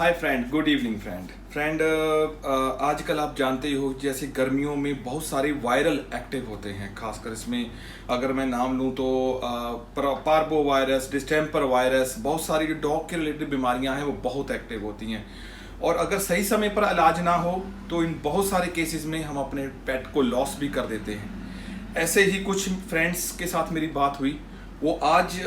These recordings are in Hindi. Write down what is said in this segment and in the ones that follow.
Hi friend, good evening friend. आजकल आप जानते ही हो जैसे गर्मियों में बहुत सारे वायरल एक्टिव होते हैं। खासकर इसमें अगर मैं नाम लूँ तो पार्बो वायरस, डिस्टेम्पर वायरस, बहुत सारी जो डॉग के रिलेटेड बीमारियां हैं वो बहुत एक्टिव होती हैं। और अगर सही समय पर इलाज ना हो तो इन बहुत सारे केसेस में हम अपने पेट को लॉस भी कर देते हैं। ऐसे ही कुछ फ्रेंड्स के साथ मेरी बात हुई। वो आज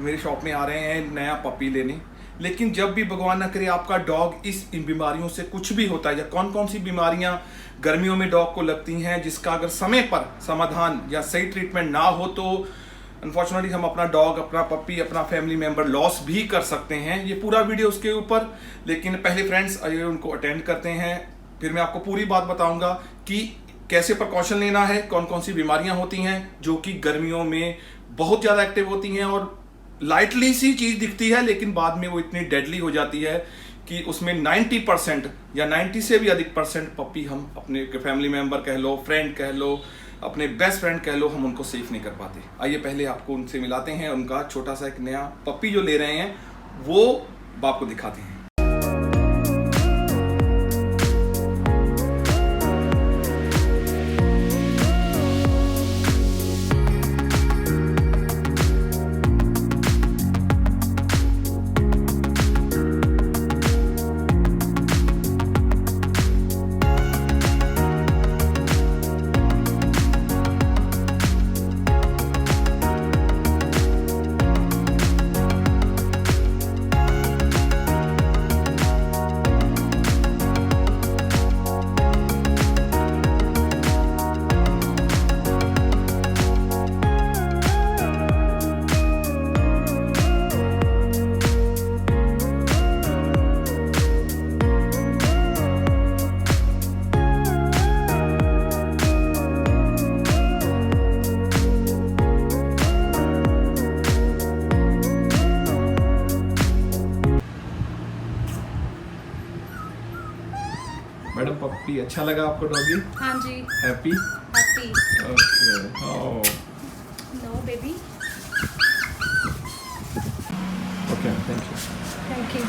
मेरे शॉप में आ रहे हैं नया पपी लेने। लेकिन जब भी भगवान ना करे आपका डॉग इन बीमारियों से कुछ भी होता है, या कौन कौन सी बीमारियां गर्मियों में डॉग को लगती हैं जिसका अगर समय पर समाधान या सही ट्रीटमेंट ना हो तो अनफॉर्चुनेटली हम अपना डॉग, अपना पपी, अपना फैमिली मेंबर लॉस भी कर सकते हैं। ये पूरा वीडियो उसके ऊपर, लेकिन पहले फ्रेंड्स आइए उनको अटेंड करते हैं, फिर मैं आपको पूरी बात बताऊंगा कि कैसे प्रिकॉशन लेना है, कौन कौन सी बीमारियां होती हैं जो कि गर्मियों में बहुत ज़्यादा एक्टिव होती हैं और लाइटली सी चीज़ दिखती है लेकिन बाद में वो इतनी डेडली हो जाती है कि उसमें 90% या 90 से भी अधिक परसेंट पपी हम अपने फैमिली मेंबर कह लो, फ्रेंड कह लो, अपने बेस्ट फ्रेंड कह लो, हम उनको सेफ नहीं कर पाते। आइए पहले आपको उनसे मिलाते हैं, उनका छोटा सा एक नया पपी जो ले रहे हैं वो आपको दिखाते हैं। मैडम पप्पी अच्छा लगा आपको डॉगी? हाँ जी। Happy? Happy. Okay. Oh no baby. Okay, thank you. Thank you.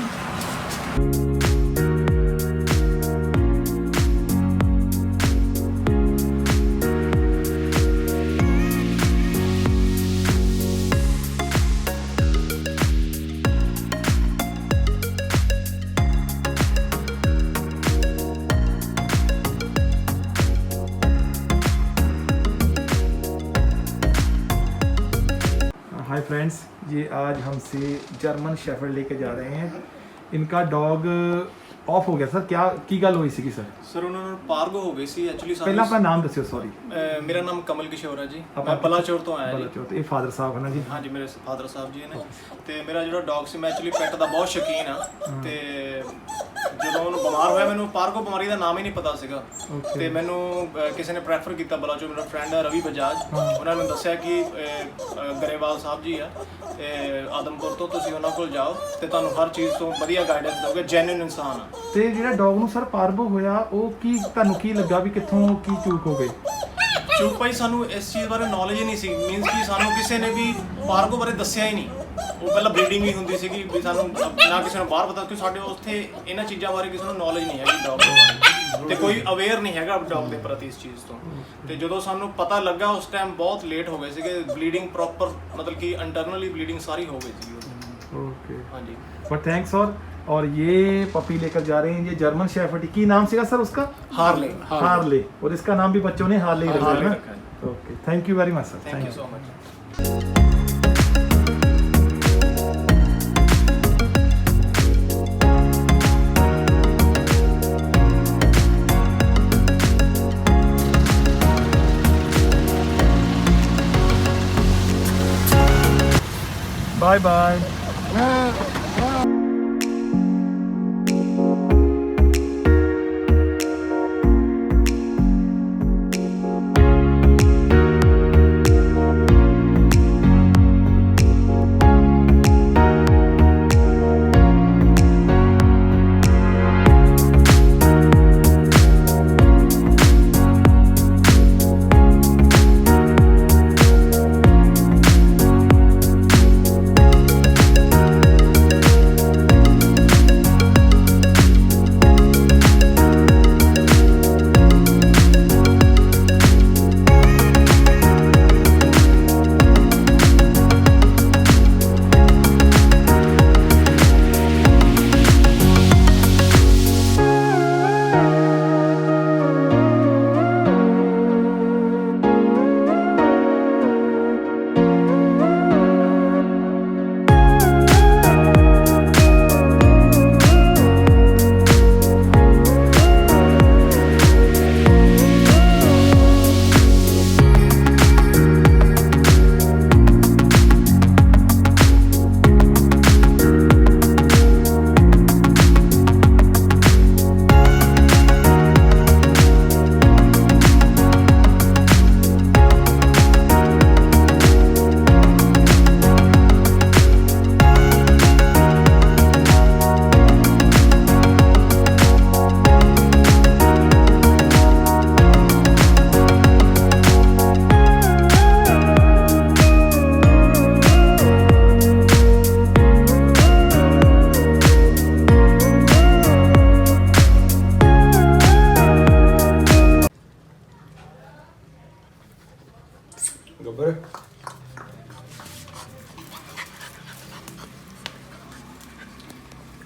Hi friends, ये आज हमसे जर्मन शेफर्ड लेके जा रहे हैं। इनका डॉग ऑफ हो गया सर, क्या की गल हुई सी सर? ਸਰ ਉਹਨਾਂ ਨੂੰ ਪਾਰਗੋ ਹੋ ਗਈ ਸੀ ਐਕਚੁਅਲੀ ਪਹਿਲਾਂ ਆਪਣਾ ਨਾਮ ਦੱਸਿਓ। ਸੌਰੀ, ਮੇਰਾ ਨਾਮ ਕਮਲ ਕਿਸ਼ੋਰ ਹੈ ਜੀ। ਮੈਂ ਬਲਾਚੌਰ ਤੋਂ ਆਇਆ ਜੀ। ਇਹ ਫਾਦਰ ਸਾਹਿਬ ਹੈ ਨਾ ਜੀ? ਹਾਂਜੀ, ਮੇਰੇ ਫਾਦਰ ਸਾਹਿਬ ਜੀ ਨੇ। ਤੇ ਮੇਰਾ ਜਿਹੜਾ ਡੌਗ ਸੀ, ਮੈਂ ਐਕਚੁਅਲੀ ਪੈਟ ਦਾ ਬਹੁਤ ਸ਼ੌਕੀਨ ਆ। ਤੇ ਜਦੋਂ ਉਹਨੂੰ ਬਿਮਾਰ ਹੋਇਆ, ਮੈਨੂੰ ਪਾਰਗੋ ਬਿਮਾਰੀ ਦਾ ਨਾਮ ਹੀ ਨਹੀਂ ਪਤਾ ਸੀਗਾ। ਤੇ ਮੈਨੂੰ ਕਿਸੇ ਨੇ ਪ੍ਰੈਫਰ ਕੀਤਾ, ਬਲਾਚੌਰ ਮੇਰਾ ਫਰੈਂਡ ਹੈ ਰਵੀ ਬਜਾਜ, ਉਹਨਾਂ ਨੇ ਦੱਸਿਆ ਕਿ ਗਰੇਵਾਲ ਸਾਹਿਬ ਜੀ ਆ ਆਦਮਪੁਰ ਤੋਂ, ਤੁਸੀਂ ਉਹਨਾਂ ਕੋਲ ਜਾਓ ਤੇ ਤੁਹਾਨੂੰ ਹਰ ਚੀਜ਼ ਤੋਂ ਵਧੀਆ ਗਾਈਡੈਂਸ ਦੋਗੇ। ਜੈਨੂਇਨ ਇਨਸਾਨ ਆ। ਤੇ ਜਿਹੜਾ ਡੌਗ ਨੂੰ ਸਰ ਪਾਰਬੋ ਹੋਇਆ ਉਹ ਕੀ ਤੁਹਾਨੂੰ ਕੀ ਲੱਗਾ ਵੀ ਕਿੱਥੋਂ ਕੀ ਚੂਕ ਹੋ ਗਈ? ਚੂਕ ਭਾਈ, ਸਾਨੂੰ ਇਸ ਚੀਜ਼ ਬਾਰੇ ਨੌਲੇਜ ਹੀ ਨਹੀਂ ਸੀ। ਮੀਨਸ ਕਿ ਸਾਨੂੰ ਕਿਸੇ ਨੇ ਵੀ ਪਾਰਗੋ ਬਾਰੇ ਦੱਸਿਆ ਹੀ ਨਹੀਂ। ਉਹ ਪਹਿਲਾਂ ਬਰੀਡਿੰਗ ਵੀ ਹੁੰਦੀ ਸੀਗੀ ਵੀ ਸਾਨੂੰ ਨਾ ਕਿਸੇ ਨੂੰ ਬਾਹਰ ਪਤਾ, ਕਿ ਸਾਡੇ ਉੱਥੇ ਇਹਨਾਂ ਚੀਜ਼ਾਂ ਬਾਰੇ ਕਿਸੇ ਨੂੰ ਨੌਲੇਜ ਨਹੀਂ ਹੈਗੀ ਡੌਗ ਦੇ ਬਾਰੇ, ਤੇ ਕੋਈ ਅਵੇਅਰ ਨਹੀਂ ਹੈਗਾ ਡੌਗ ਦੇ ਪ੍ਰਤੀ ਇਸ ਚੀਜ਼ ਤੋਂ। ਤੇ ਜਦੋਂ ਸਾਨੂੰ ਪਤਾ ਲੱਗਾ ਉਸ ਟਾਈਮ ਬਹੁਤ ਲੇਟ ਹੋ ਗਏ ਸੀਗੇ। ਬਲੀਡਿੰਗ ਪ੍ਰੋਪਰ ਮਤਲਬ ਕਿ ਇੰਟਰਨਲੀ ਬਲੀਡਿੰਗ सारी हो गई थी। ओके, हाँ जी। But thanks. और ये पपी लेकर जा रहे हैं, ये जर्मन शेफर्ड की नाम सीगा सर उसका? हार्ले। हार्ले। और इसका नाम भी बच्चों ने हार्ले रखा है ना? रखा है। Okay, thank you very much sir. Thank you so much. Bye bye.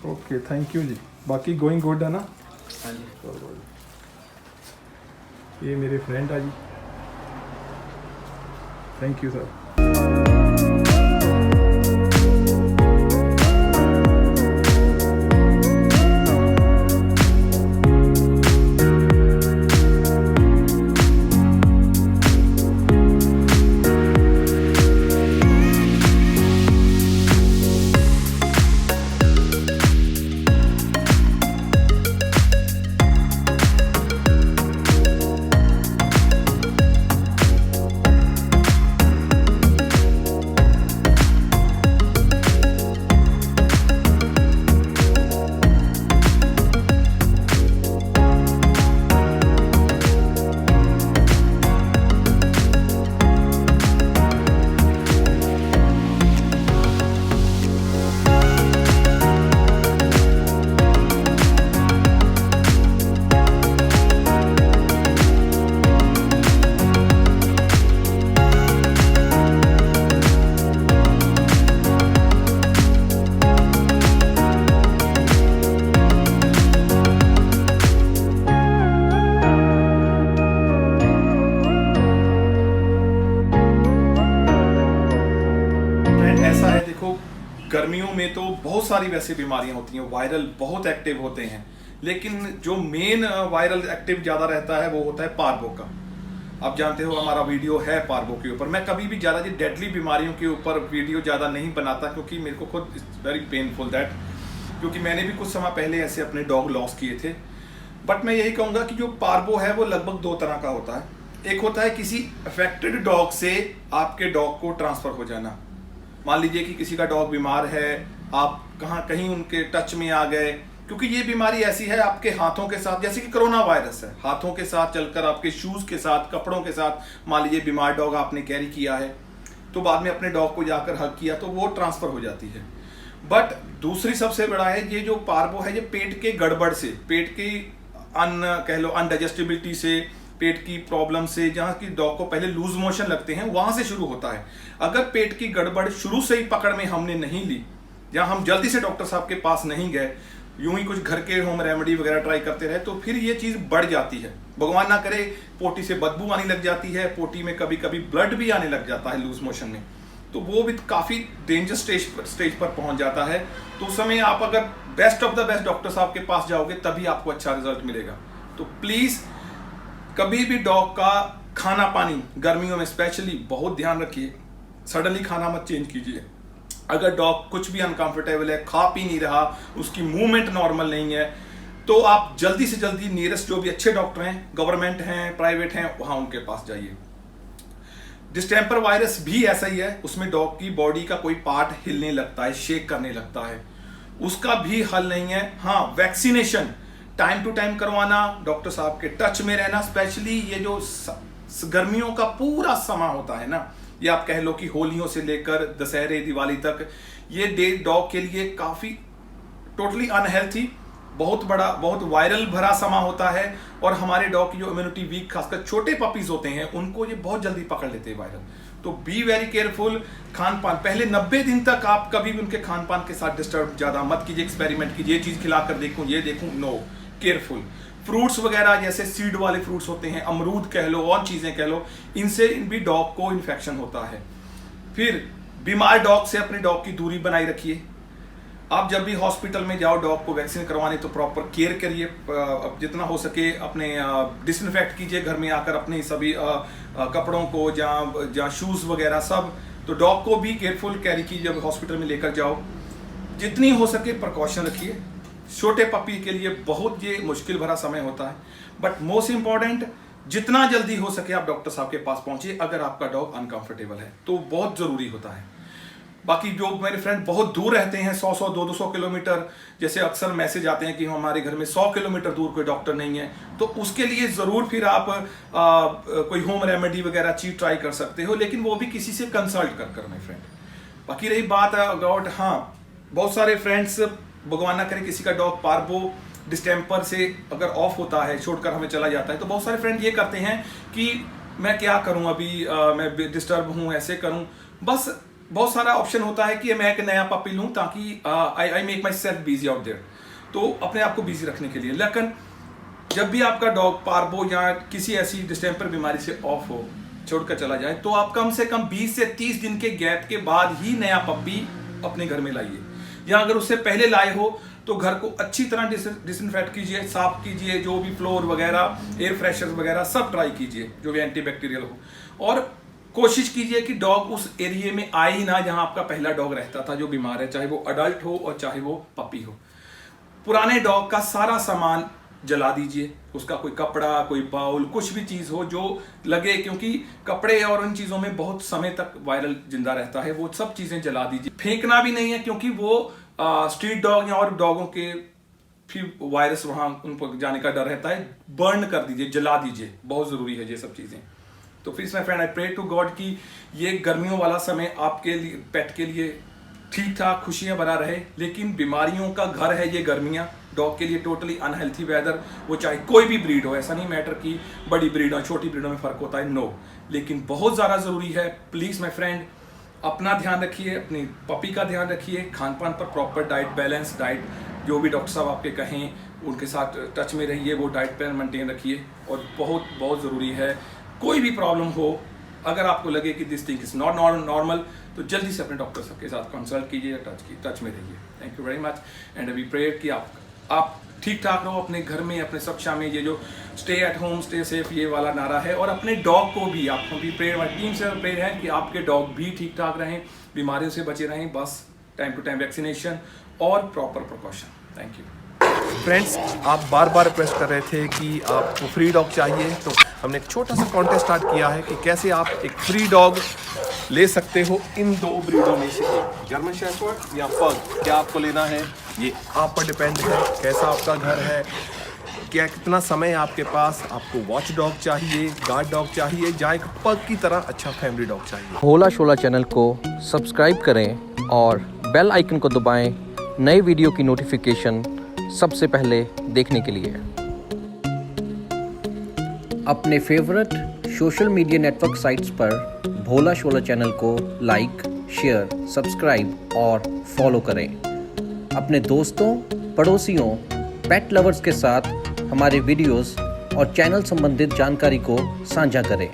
Okay, thank you जी। बाकी गोइंग गुड है ना? हाँ जी। ये मेरे फ्रेंड है जी, थैंक यू सर। गर्मियों में तो बहुत सारी वैसे बीमारियां होती हैं, वायरल बहुत एक्टिव होते हैं, लेकिन जो मेन वायरल एक्टिव ज़्यादा रहता है वो होता है पार्बो का। आप जानते हो हमारा वीडियो है पार्बो के ऊपर। मैं कभी भी ज़्यादा डेडली बीमारियों के ऊपर वीडियो ज़्यादा नहीं बनाता, क्योंकि मेरे को खुद इट्स वेरी पेनफुल दैट, क्योंकि मैंने भी कुछ समय पहले ऐसे अपने डॉग लॉस किए थे। बट मैं यही कहूँगा कि जो पार्बो है वो लगभग दो तरह का होता है। एक होता है किसी अफेक्टेड डॉग से आपके डॉग को ट्रांसफ़र हो जाना। मान लीजिए कि किसी का डॉग बीमार है, आप कहीं उनके टच में आ गए, क्योंकि ये बीमारी ऐसी है आपके हाथों के साथ, जैसे कि कोरोना वायरस है, हाथों के साथ चलकर आपके शूज़ के साथ, कपड़ों के साथ, मान लीजिए बीमार डॉग आपने कैरी किया है तो बाद में अपने डॉग को जाकर हग किया तो वो ट्रांसफ़र हो जाती है। बट दूसरी सबसे बड़ा है ये जो पार्बो है, ये पेट के गड़बड़ से, पेट की कह लो अनडाइजेस्टिबिलिटी से, पेट की प्रॉब्लम से, जहाँ की डॉग को पहले लूज मोशन लगते हैं वहाँ से शुरू होता है। अगर पेट की गड़बड़ शुरू से ही पकड़ में हमने नहीं ली, या हम जल्दी से डॉक्टर साहब के पास नहीं गए, यूं ही कुछ घर के होम रेमेडी वगैरह ट्राई करते रहे, तो फिर ये चीज़ बढ़ जाती है। भगवान ना करे पोटी से बदबू आने लग जाती है, पोटी में कभी कभी ब्लड भी आने लग जाता है लूज मोशन में, तो वो भी काफ़ी डेंजर स्टेज पर पहुंच जाता है। तो उस समय आप अगर best of the best doctor साहब के पास जाओगे तभी आपको अच्छा रिजल्ट मिलेगा। तो प्लीज़ कभी भी डॉग का खाना पानी गर्मियों में स्पेशली बहुत ध्यान रखिए। सडनली खाना मत चेंज कीजिए। अगर डॉग कुछ भी अनकंफर्टेबल है, खा पी नहीं रहा, उसकी मूवमेंट नॉर्मल नहीं है, तो आप जल्दी से जल्दी नियरेस्ट जो भी अच्छे डॉक्टर हैं, गवर्नमेंट हैं, प्राइवेट हैं, वहाँ उनके पास जाइए। डिस्टेंपर वायरस भी ऐसा ही है, उसमें डॉग की बॉडी का कोई पार्ट हिलने लगता है, शेक करने लगता है, उसका भी हल नहीं है। हाँ, वैक्सीनेशन टाइम टू टाइम करवाना, डॉक्टर साहब के टच में रहना, स्पेशली ये जो गर्मियों का पूरा समय होता है ना, ये आप कह लो कि होलियों से लेकर दशहरे दिवाली तक, ये डे डॉग के लिए काफ़ी टोटली अनहेल्थी, बहुत वायरल भरा समय होता है। और हमारे डॉग की जो इम्यूनिटी वीक, खासकर छोटे पपीज होते हैं, उनको ये बहुत जल्दी पकड़ लेते हैं वायरल। तो बी वेरी केयरफुल। खान पान पहले 90 दिन तक आप कभी भी उनके खान पान के साथ डिस्टर्ब ज़्यादा मत कीजिए, एक्सपेरिमेंट कीजिए, ये चीज़ खिला कर देखूँ, ये देखूँ, नो, केयरफुल। फ्रूट्स वगैरह जैसे सीड वाले फ्रूट्स होते हैं, अमरूद कह लो और चीज़ें कह लो, इनसे भी डॉग को इन्फेक्शन होता है। फिर बीमार डॉग से अपने डॉग की दूरी बनाए रखिए। आप जब भी हॉस्पिटल में जाओ डॉग को वैक्सीन करवाने तो प्रॉपर केयर करिए, जितना हो सके अपने डिसइंफेक्ट कीजिए घर में आकर अपने सभी कपड़ों को, जहाँ शूज़ वगैरह सब। तो डॉग को भी केयरफुल कैरी कीजिए जब हॉस्पिटल में लेकर जाओ, जितनी हो सके प्रिकॉशन रखिए। छोटे पपी के लिए बहुत ये मुश्किल भरा समय होता है, बट मोस्ट इंपॉर्टेंट जितना जल्दी हो सके आप डॉक्टर साहब के पास पहुंचिए अगर आपका डॉग अनकंफर्टेबल है, तो बहुत ज़रूरी होता है। बाकी जो मेरे फ्रेंड बहुत दूर रहते हैं, 100-100 200 किलोमीटर, जैसे अक्सर मैसेज आते हैं कि हमारे घर में 100 किलोमीटर दूर कोई डॉक्टर नहीं है, तो उसके लिए ज़रूर फिर आप कोई होम रेमेडी वगैरह चीज़ ट्राई कर सकते हो, लेकिन वो भी किसी से कंसल्ट कर माय फ्रेंड। बाकी रही बात अबाउट, हाँ, बहुत सारे फ्रेंड्स, भगवान ना करे किसी का डॉग पार्बो डिस्टेंपर से अगर ऑफ होता है, छोड़कर हमें चला जाता है, तो बहुत सारे फ्रेंड ये करते हैं कि मैं क्या करूं अभी, मैं डिस्टर्ब हूं, ऐसे करूं। बस बहुत सारा ऑप्शन होता है कि मैं एक नया पपी लूं ताकि I make myself busy out there, तो अपने आप को बिजी रखने के लिए। लेकिन जब भी आपका डॉग पार्बो या किसी ऐसी डिस्टेम्पर बीमारी से ऑफ हो, छोड़कर चला जाए, तो आप कम से कम 20 से 30 दिन के गैप के बाद ही नया पप्पी अपने घर में लाइए। या अगर उससे पहले लाए हो तो घर को अच्छी तरह डिसइंफेक्ट कीजिए, साफ कीजिए, जो भी फ्लोर वगैरह, एयर फ्रेशनर वगैरह सब ट्राई कीजिए जो भी एंटीबैक्टीरियल हो। और कोशिश कीजिए कि डॉग उस एरिया में आए ही ना जहां आपका पहला डॉग रहता था जो बीमार है, चाहे वो अडल्ट हो और चाहे वो पपी हो। पुराने डॉग का सारा सामान जला दीजिए, उसका कोई कपड़ा, कोई बाउल, कुछ भी चीज हो जो लगे, क्योंकि कपड़े और उन चीजों में बहुत समय तक वायरल जिंदा रहता है, वो सब चीजें जला दीजिए। फेंकना भी नहीं है, क्योंकि वो स्ट्रीट डॉग या और डॉगों के फिर वायरस वहां उन पर जाने का डर रहता है। बर्न कर दीजिए, जला दीजिए, बहुत जरूरी है ये सब चीजें। तो please my friend, I pray to God कि ये गर्मियों वाला समय आपके लिए, पेट के लिए ठीक ठाक खुशियां भरा रहे। लेकिन बीमारियों का घर है ये गर्मियां, डॉग के लिए टोटली अनहेल्थी वेदर, वो चाहे कोई भी ब्रीड हो। ऐसा नहीं मैटर कि बड़ी ब्रीड और छोटी ब्रीडों में फर्क होता है, नो। लेकिन बहुत ज़्यादा ज़रूरी है, प्लीज़ माय फ्रेंड, अपना ध्यान रखिए, अपनी पपी का ध्यान रखिए, खान पान पर प्रॉपर डाइट, बैलेंस डाइट, जो भी डॉक्टर साहब आपके कहें उनके साथ टच में रहिए, वो डाइट प्लान मेंटेन रखिए। और बहुत बहुत ज़रूरी है, कोई भी प्रॉब्लम हो, अगर आपको लगे कि this thing is not normal, तो जल्दी से अपने डॉक्टर साहब के साथ कंसल्ट कीजिए, टच में रहिए। Thank you very much and we pray कि आप ठीक ठाक रहो अपने घर में, अपने सुरक्षा में। ये जो stay at home stay safe ये वाला नारा है, और अपने डॉग को भी आप भी प्रेयर, हमारी टीम से प्रेयर है कि आपके डॉग भी ठीक ठाक रहें, बीमारियों से बचे रहें, बस टाइम टू टाइम वैक्सीनेशन और proper precaution. Thank you. Friends, आप बार बार रिक्वेस्ट कर रहे थे कि आपको फ्री डॉग चाहिए, तो हमने एक छोटा सा कॉन्टेस्ट स्टार्ट किया है कि कैसे आप एक फ्री डॉग ले सकते हो इन दो ब्रीडों में से एक, जर्मन शेफर्ड या पग। क्या आपको लेना है ये आप पर डिपेंड है, कैसा आपका घर है, क्या कितना समय है आपके पास, आपको वॉच डॉग चाहिए, गार्ड डॉग चाहिए, या एक पग की तरह अच्छा फैमिली डॉग चाहिए। भोला शोला चैनल को सब्सक्राइब करें और बेल आइकन को दबाएं नए वीडियो की नोटिफिकेशन सबसे पहले देखने के लिए। अपने favourite social media network sites पर भोला शोला चैनल को लाइक, शेयर, सब्सक्राइब और फॉलो करें। अपने दोस्तों, पड़ोसियों, पेट लवर्स के साथ हमारे वीडियोस और चैनल संबंधित जानकारी को साझा करें।